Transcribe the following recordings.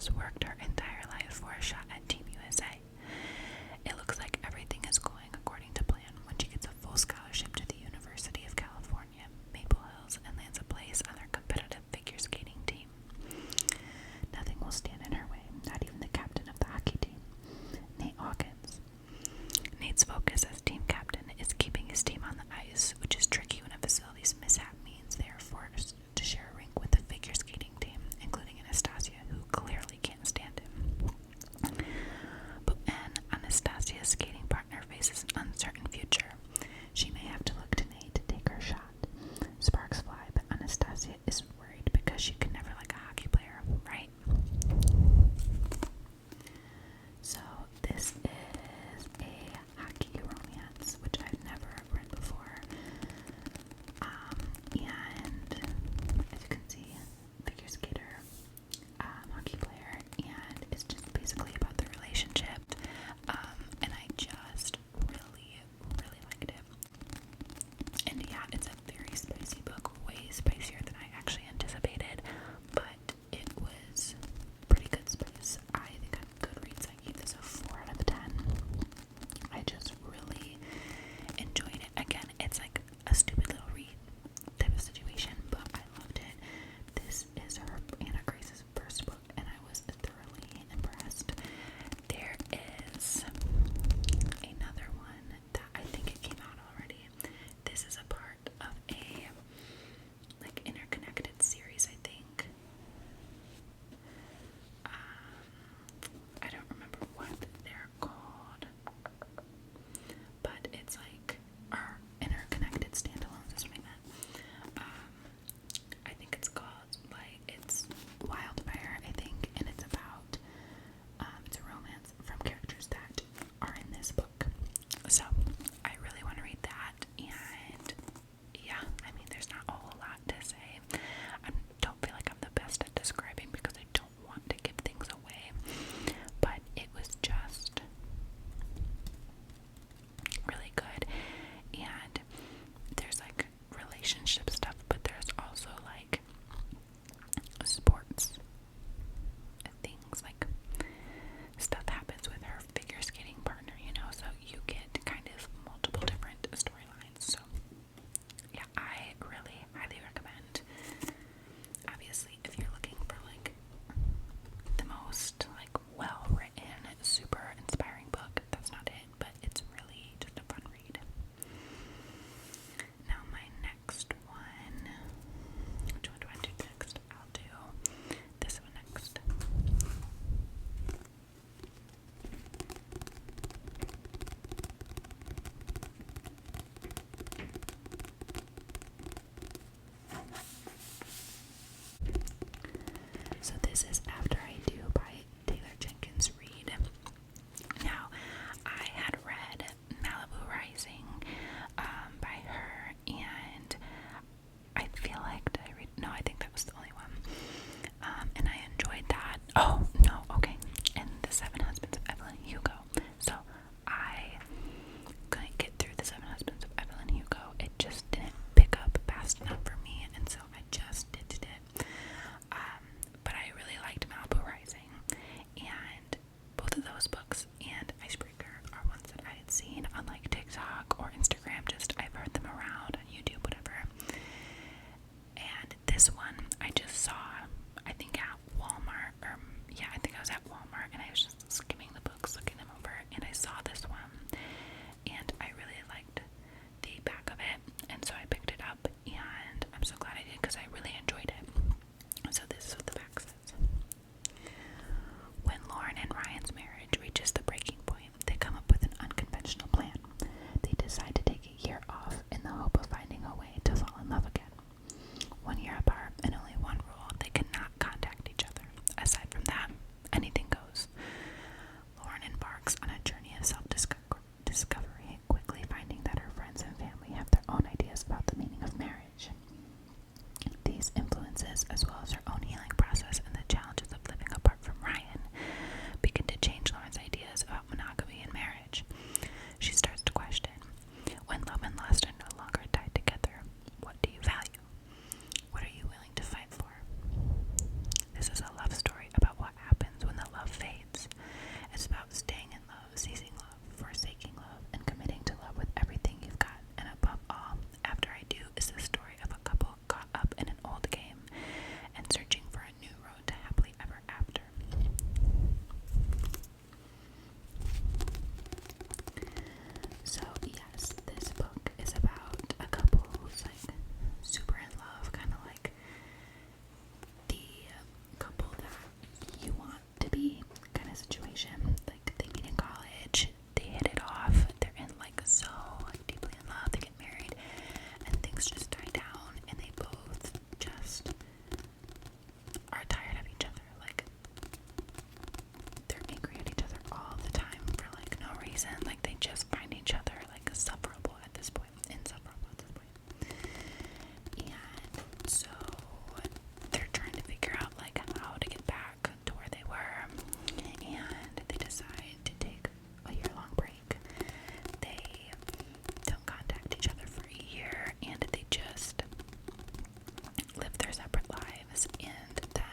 has worked her entire life for a shot at Team USA. It looks like everything is going according to plan when she gets a full scholarship to the University of California, Maple Hills, and lands a place on their competitive figure skating team. Nothing will stand in her way, not even the captain of the hockey team, Nate Hawkins. Nate's focus as team captain is keeping his team on the ice, which is tricky when a facility's mishap means they are forced to share a rink with the figure skating team, including Anastasia, who clearly can't stand him. But when Anastasia's skating partner faces an uncertain future, she may have to look to Nate to take her shot. Sparks fly, but Anastasia is worried because she could never like a hockey player, right? So this is a hockey romance, which I've never read before. And as you can see, figure skater, hockey player, and it's just basically about the relationship. And I just really, really liked it. And yeah, it's a very spicy book, way spicier than I actually anticipated, but it was pretty good spice. I think on Goodreads I gave this a 4 out of 10. I just really enjoyed it. Again, it's like a stupid little read type of situation, but I loved it. This is Anna Grace's first book, and I was thoroughly impressed. There is another one that I think it came out already. This is a part of a like interconnected series, I think. I don't remember what they're called, but it's like our interconnected standalones is what I meant. I think it's called it's Wildfire, I think, and it's about it's a romance from characters that are in this book. So I really want to read that, and yeah, I mean, there's not a whole lot to say. I don't feel like I'm the best at describing because I don't want to give things away, but it was just really good. And there's like relationship stuff, but there's also like sports things, like stuff happens with her figure skating partner, so you get kind of multiple different storylines. So yeah, I really highly recommend. Obviously, if you're looking for like the most like well-written, super inspiring book, that's not it, but it's really just a fun read. Now my next one, which one do I do next? I'll do this one next. happy kind of situation. Like, they meet in college, they hit it off, they're in like so deeply in love, they get married, and things just die down, and they both just are tired of each other. Like, they're angry at each other all the time for like no reason. Like, they just find each other like insufferable at this point. And so they're trying to figure out like how to get back to where they were, and they decide to take a year-long break. They don't contact each other for a year, and they just live their separate lives. And then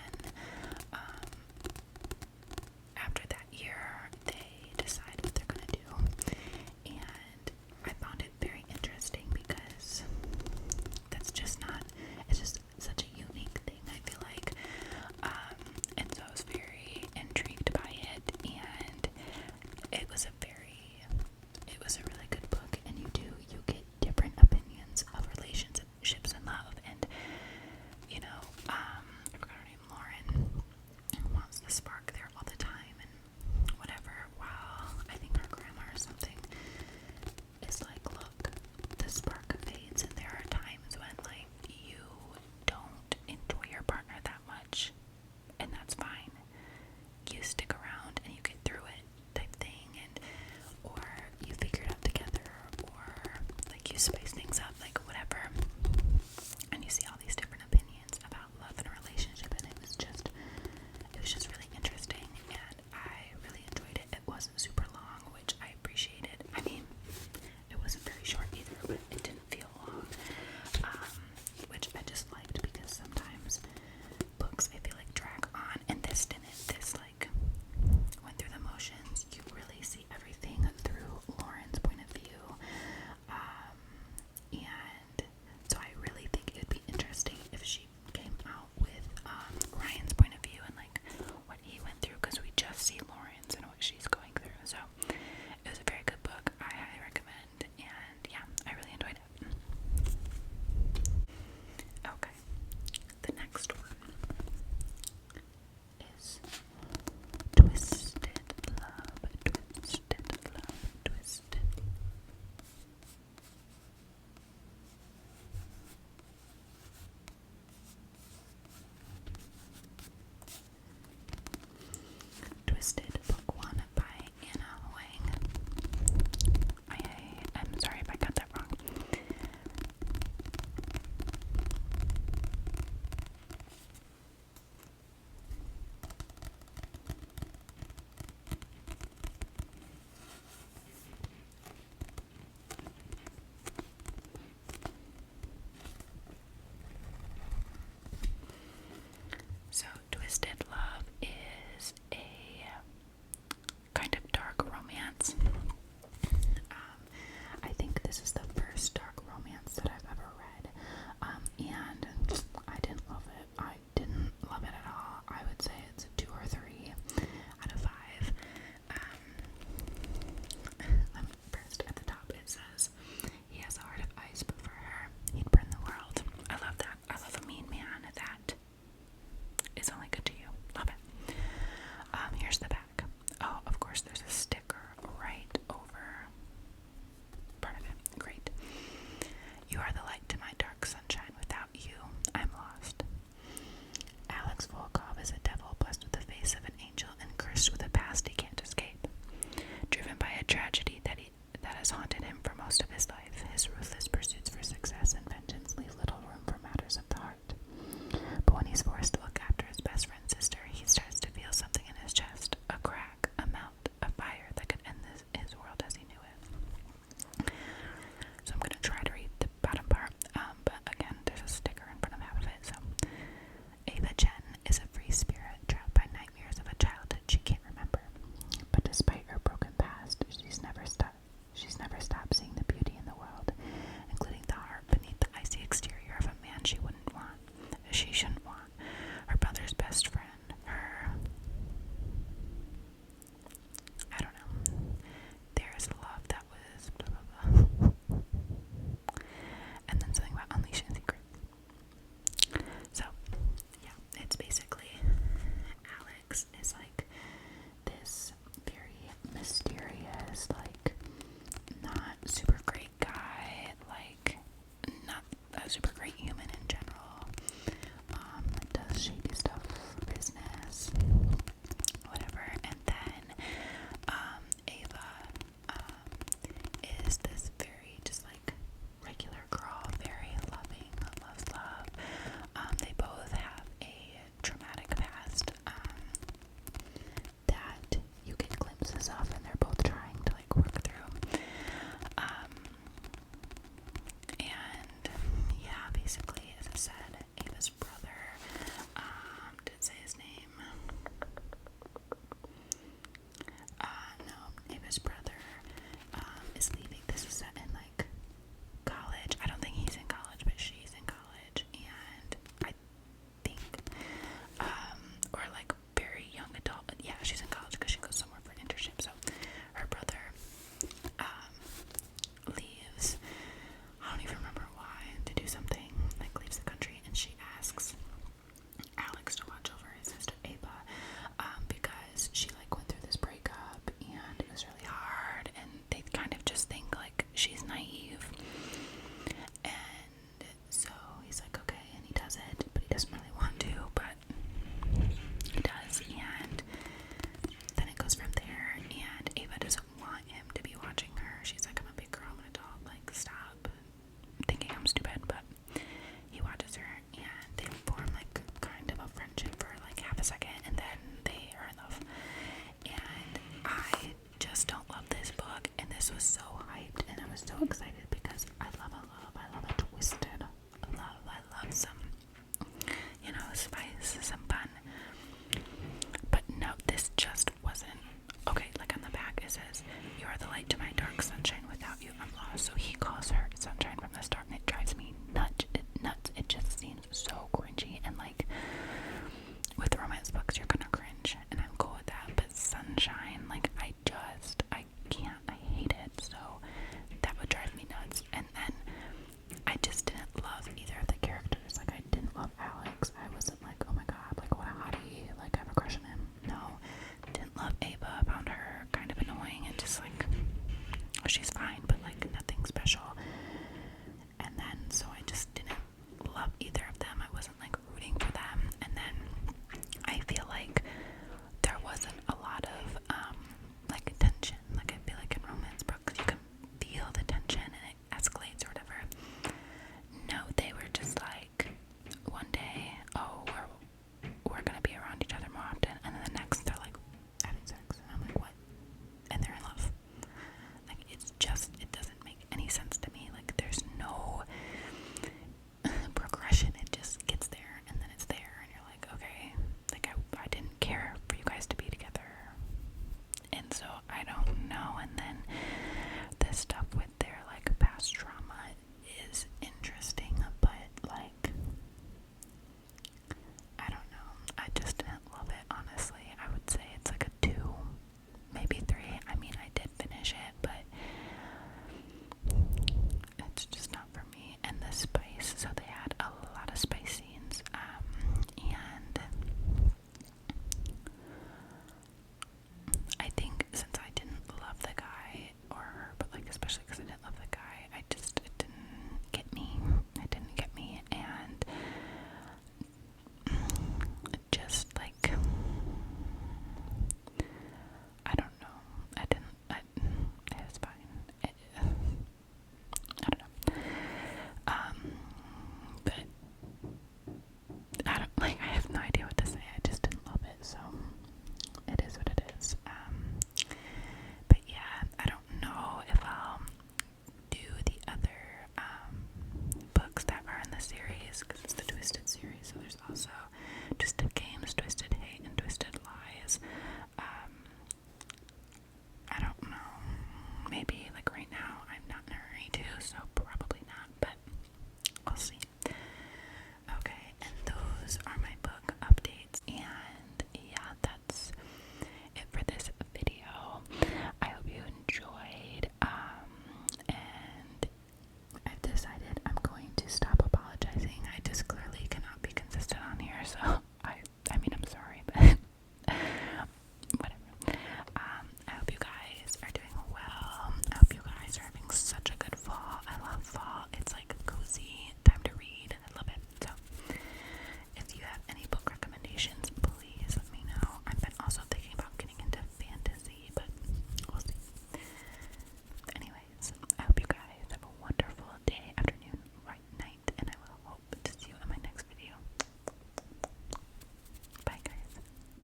after that year, they decide what they're gonna do. And I found it very interesting because that's just not, it's just such a unique thing, I feel like. And so I was very intrigued by it, and it was a really good book. And you get different opinions of relationships and love. And, I forgot her name, Lauren, wants to spark